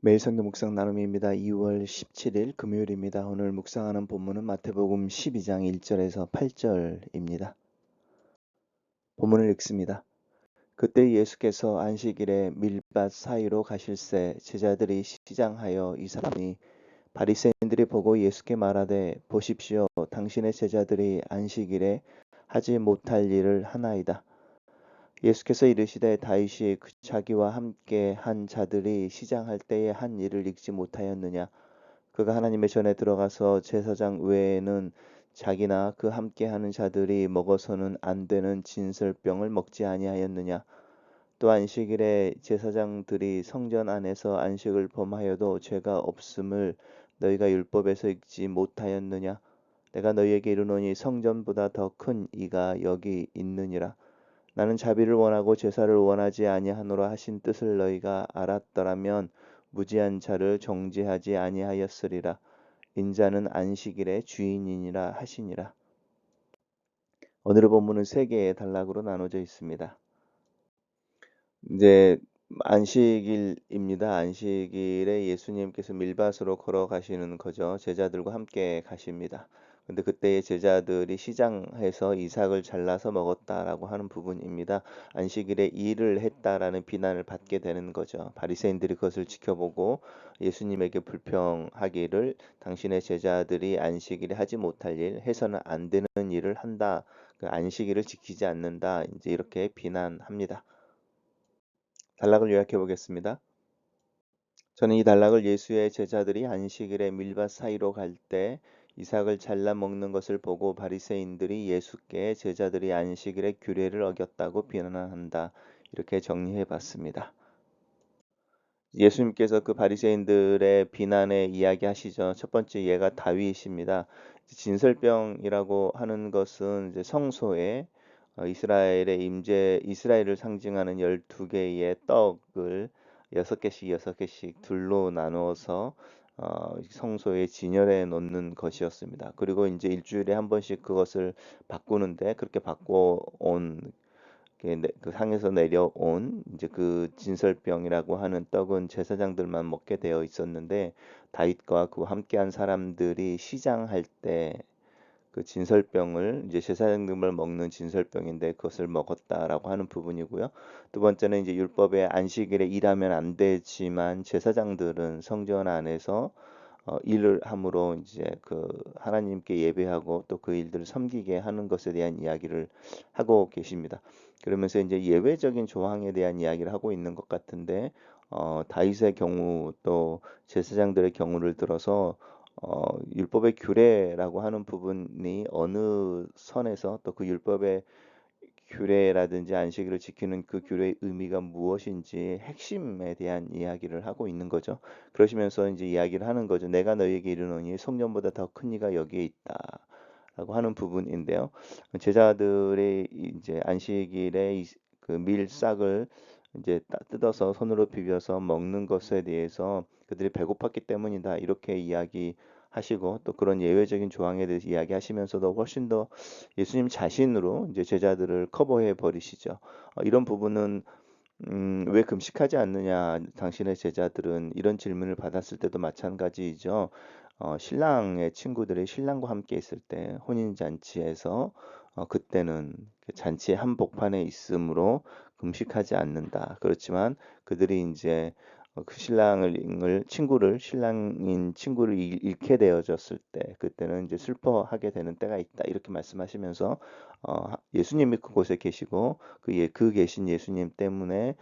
매일 성경 묵상 나눔입니다. 2월 17일 금요일입니다. 오늘 묵상하는 본문은 마태복음 12장 1절에서 8절입니다. 본문을 읽습니다. 그때 예수께서 안식일에 밀밭 사이로 가실새 제자들이 시장하여 이 사람이 바리새인들이 보고 예수께 말하되 보십시오 당신의 제자들이 안식일에 하지 못할 일을 하나이다. 예수께서 이르시되 다윗이 자기와 함께 한 자들이 시장할 때에 한 일을 읽지 못하였느냐. 그가 하나님의 전에 들어가서 제사장 외에는 자기나 그 함께하는 자들이 먹어서는 안 되는 진설병을 먹지 아니하였느냐. 또 안식일에 제사장들이 성전 안에서 안식을 범하여도 죄가 없음을 너희가 율법에서 읽지 못하였느냐. 내가 너희에게 이르노니 성전보다 더 큰 이가 여기 있느니라. 나는 자비를 원하고 제사를 원하지 아니하노라 하신 뜻을 너희가 알았더라면 무지한 자를 정죄하지 아니하였으리라. 인자는 안식일의 주인이니라 하시니라. 오늘의 본문은 세 개의 단락으로 나눠져 있습니다. 이제 안식일입니다. 안식일에 예수님께서 밀밭으로 걸어가시는 거죠. 제자들과 함께 가십니다. 근데 그때의 제자들이 시장해서 이삭을 잘라서 먹었다라고 하는 부분입니다. 안식일에 일을 했다라는 비난을 받게 되는 거죠. 바리새인들이 그것을 지켜보고 예수님에게 불평하기를 당신의 제자들이 안식일에 하지 못할 일, 해서는 안 되는 일을 한다. 그 안식일을 지키지 않는다. 이제 이렇게 비난합니다. 단락을 요약해 보겠습니다. 저는 이 단락을 예수의 제자들이 안식일에 밀밭 사이로 갈 때 이삭을 잘라 먹는 것을 보고 바리새인들이 예수께 제자들이 안식일에 규례를 어겼다고 비난한다. 이렇게 정리해 봤습니다. 예수님께서 그 바리새인들의 비난에 이야기하시죠. 첫 번째 예가 다윗입니다. 진설병이라고 하는 것은 이제 성소에 이스라엘의 이스라엘을 상징하는 12개의 떡을 6개씩 둘로 나누어서 성소에 진열해 놓는 것이었습니다. 그리고 이제 일주일에 한 번씩 그것을 바꾸는데 그렇게 바꿔온 그 상에서 내려온 이제 그 진설병이라고 하는 떡은 제사장들만 먹게 되어 있었는데 다윗과 그와 함께한 사람들이 시장할 때 그 진설병을 이제 제사장들만 먹는 진설병인데 그것을 먹었다라고 하는 부분이고요. 두 번째는 이제 율법의 안식일에 일하면 안 되지만 제사장들은 성전 안에서 일을 함으로 이제 그 하나님께 예배하고 또 그 일들을 섬기게 하는 것에 대한 이야기를 하고 계십니다. 그러면서 이제 예외적인 조항에 대한 이야기를 하고 있는 것 같은데 다윗의 경우 또 제사장들의 경우를 들어서 율법의 규례라고 하는 부분이 어느 선에서 또 그 율법의 규례라든지 안식일을 지키는 그 규례의 의미가 무엇인지 핵심에 대한 이야기를 하고 있는 거죠. 그러시면서 이제 이야기를 하는 거죠. 내가 너희에게 이르노니 성전보다 더 큰 이가 여기에 있다. 라고 하는 부분인데요. 제자들의 이제 안식일에 그 밀싹을 이제 뜯어서 손으로 비벼서 먹는 것에 대해서 그들이 배고팠기 때문이다. 이렇게 이야기하시고 또 그런 예외적인 조항에 대해서 이야기하시면서도 훨씬 더 예수님 자신으로 이제 제자들을 커버해 버리시죠. 이런 부분은 왜 금식하지 않느냐? 당신의 제자들은 이런 질문을 받았을 때도 마찬가지이죠. 신랑의 친구들이 신랑과 함께 있을 때 혼인 잔치에서 그때는 그 잔치의 한복판에 있으므로 금식하지 않는다. 그렇지만 그들이 이제 그 신랑인 친구를 잃게 되어졌을 때 그때는 이제 슬퍼하게 되는 때가 있다. 이렇게 말씀하시면서 예수님이 그곳에 계시고 그 계신 예수님 때문에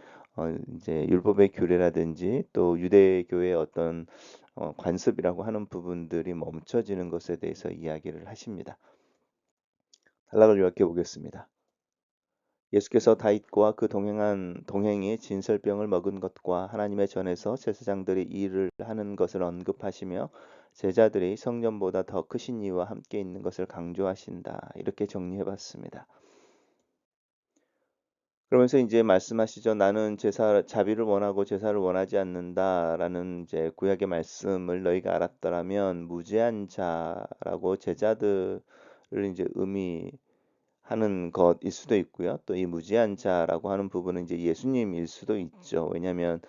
이제 율법의 규례라든지 또 유대교의 어떤 관습이라고 하는 부분들이 멈춰지는 것에 대해서 이야기를 하십니다. 단락을 요약해 보겠습니다. 예수께서 다윗과 그 동행이 진설병을 먹은 것과 하나님의 전에서 제사장들이 일을 하는 것을 언급하시며 제자들이 성전보다 더 크신 이와 함께 있는 것을 강조하신다. 이렇게 정리해 봤습니다. 그러면서 이제 말씀하시죠. 나는 자비를 원하고 제사를 원하지 않는다라는 이제 구약의 말씀을 너희가 알았더라면 무죄한 자라고 제자들을 이제 의미하는 것일 수도 있고요. 또 이 무죄한 자라고 하는 부분은 이제 예수님일 수도 있죠. 왜냐하면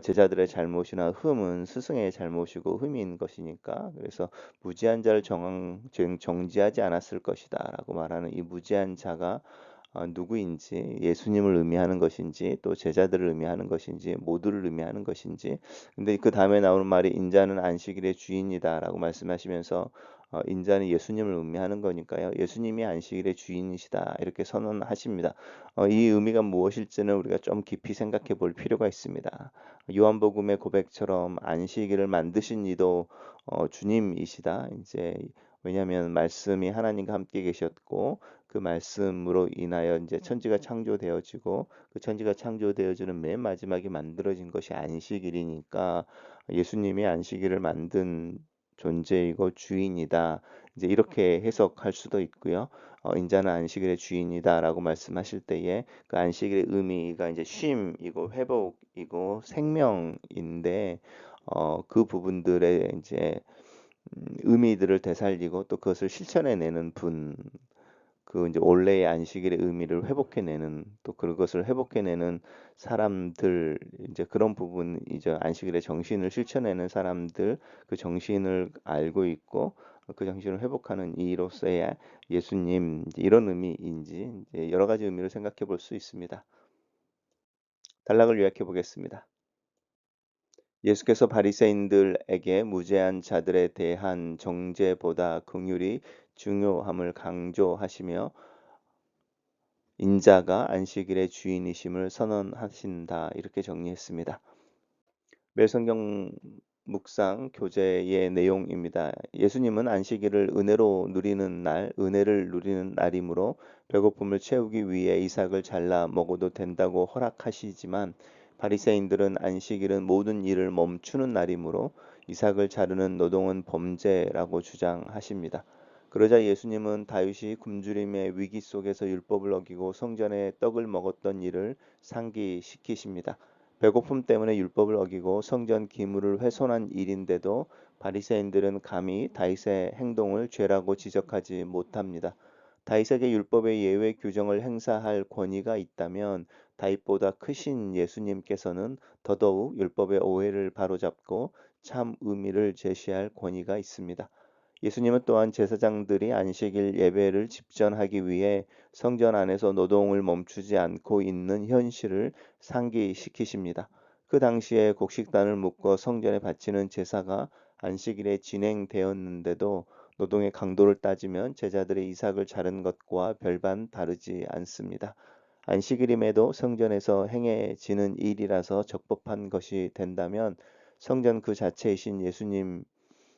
제자들의 잘못이나 흠은 스승의 잘못이고 흠인 것이니까, 그래서 무지한 자를 정지하지 않았을 것이다라고 말하는 이 무지한 자가 누구인지, 예수님을 의미하는 것인지 또 제자들을 의미하는 것인지 모두를 의미하는 것인지. 근데 그 다음에 나오는 말이 인자는 안식일의 주인이다라고 말씀하시면서 인자는 예수님을 의미하는 거니까요. 예수님이 안식일의 주인이시다 이렇게 선언하십니다. 이 의미가 무엇일지는 우리가 좀 깊이 생각해 볼 필요가 있습니다. 요한복음의 고백처럼 안식일을 만드신 이도 주님이시다. 이제 왜냐하면 말씀이 하나님과 함께 계셨고 그 말씀으로 인하여 이제 천지가 창조되어지고 그 천지가 창조되어지는 맨 마지막에 만들어진 것이 안식일이니까 예수님이 안식일을 만든 존재이고 주인이다. 이제 이렇게 해석할 수도 있고요. 인자는 안식일의 주인이다라고 말씀하실 때에 그 안식일의 의미가 이제 쉼이고 회복이고 생명인데 그 부분들의 이제 의미들을 되살리고 또 그것을 실천해내는 분, 그 이제 원래의 안식일의 의미를 회복해내는 또 그것을 회복해내는 사람들, 이제 그런 부분, 이제 안식일의 정신을 실천해내는 사람들, 그 정신을 알고 있고 그 정신을 회복하는 이로서의 예수님, 이제 이런 의미인지 이제 여러 가지 의미를 생각해 볼 수 있습니다. 단락을 요약해 보겠습니다. 예수께서 바리새인들에게 무죄한 자들에 대한 정죄보다 긍휼이 중요함을 강조하시며 인자가 안식일의 주인이심을 선언하신다 이렇게 정리했습니다. 매성경 묵상 교재의 내용입니다. 예수님은 안식일을 은혜를 누리는 날이므로 배고픔을 채우기 위해 이삭을 잘라 먹어도 된다고 허락하시지만 바리새인들은 안식일은 모든 일을 멈추는 날이므로 이삭을 자르는 노동은 범죄라고 주장하십니다. 그러자 예수님은 다윗이 굶주림의 위기 속에서 율법을 어기고 성전에 떡을 먹었던 일을 상기시키십니다. 배고픔 때문에 율법을 어기고 성전 기물을 훼손한 일인데도 바리새인들은 감히 다윗의 행동을 죄라고 지적하지 못합니다. 다윗에게 율법의 예외 규정을 행사할 권위가 있다면 다윗보다 크신 예수님께서는 더더욱 율법의 오해를 바로잡고 참 의미를 제시할 권위가 있습니다. 예수님은 또한 제사장들이 안식일 예배를 집전하기 위해 성전 안에서 노동을 멈추지 않고 있는 현실을 상기시키십니다. 그 당시에 곡식단을 묶어 성전에 바치는 제사가 안식일에 진행되었는데도 노동의 강도를 따지면 제자들의 이삭을 자른 것과 별반 다르지 않습니다. 안식일임에도 성전에서 행해지는 일이라서 적법한 것이 된다면 성전 그 자체이신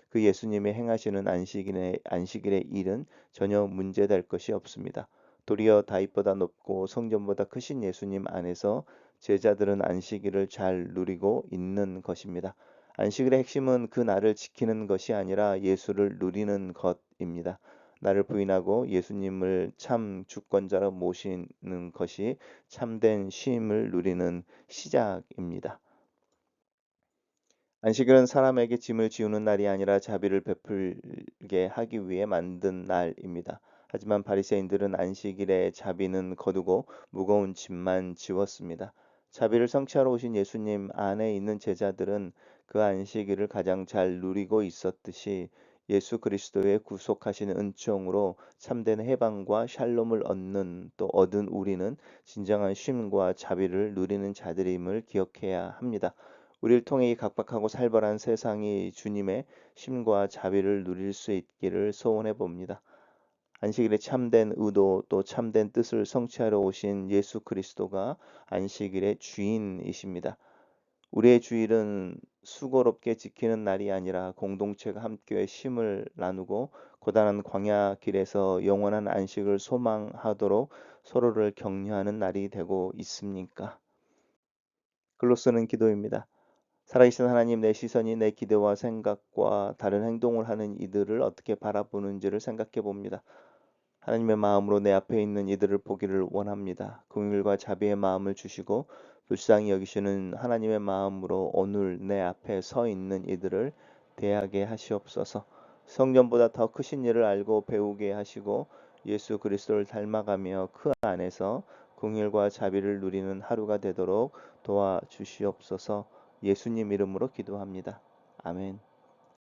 그 예수님이 행하시는 안식일의 일은 전혀 문제될 것이 없습니다. 도리어 다윗보다 높고 성전보다 크신 예수님 안에서 제자들은 안식일을 잘 누리고 있는 것입니다. 안식일의 핵심은 그 날을 지키는 것이 아니라 예수를 누리는 것입니다. 나를 부인하고 예수님을 참 주권자로 모시는 것이 참된 쉼을 누리는 시작입니다. 안식일은 사람에게 짐을 지우는 날이 아니라 자비를 베풀게 하기 위해 만든 날입니다. 하지만 바리새인들은 안식일에 자비는 거두고 무거운 짐만 지웠습니다. 자비를 성취하러 오신 예수님 안에 있는 제자들은 그 안식일을 가장 잘 누리고 있었듯이 예수 그리스도의 구속하시는 은총으로 참된 해방과 샬롬을 얻은 우리는 진정한 쉼과 자비를 누리는 자들임을 기억해야 합니다. 우리를 통해 이 각박하고 살벌한 세상이 주님의 쉼과 자비를 누릴 수 있기를 소원해 봅니다. 안식일의 참된 의도 또 참된 뜻을 성취하러 오신 예수 그리스도가 안식일의 주인이십니다. 우리의 주일은 수고롭게 지키는 날이 아니라 공동체가 함께 쉼을 나누고 고단한 광야 길에서 영원한 안식을 소망하도록 서로를 격려하는 날이 되고 있습니까? 글로 쓰는 기도입니다. 살아계신 하나님, 내 시선이 내 기대와 생각과 다른 행동을 하는 이들을 어떻게 바라보는지를 생각해 봅니다. 하나님의 마음으로 내 앞에 있는 이들을 보기를 원합니다. 긍휼과 자비의 마음을 주시고 불쌍히 여기시는 하나님의 마음으로 오늘 내 앞에 서 있는 이들을 대하게 하시옵소서. 성전보다 더 크신 일을 알고 배우게 하시고 예수 그리스도를 닮아가며 그 안에서 긍휼과 자비를 누리는 하루가 되도록 도와주시옵소서. 예수님 이름으로 기도합니다. 아멘.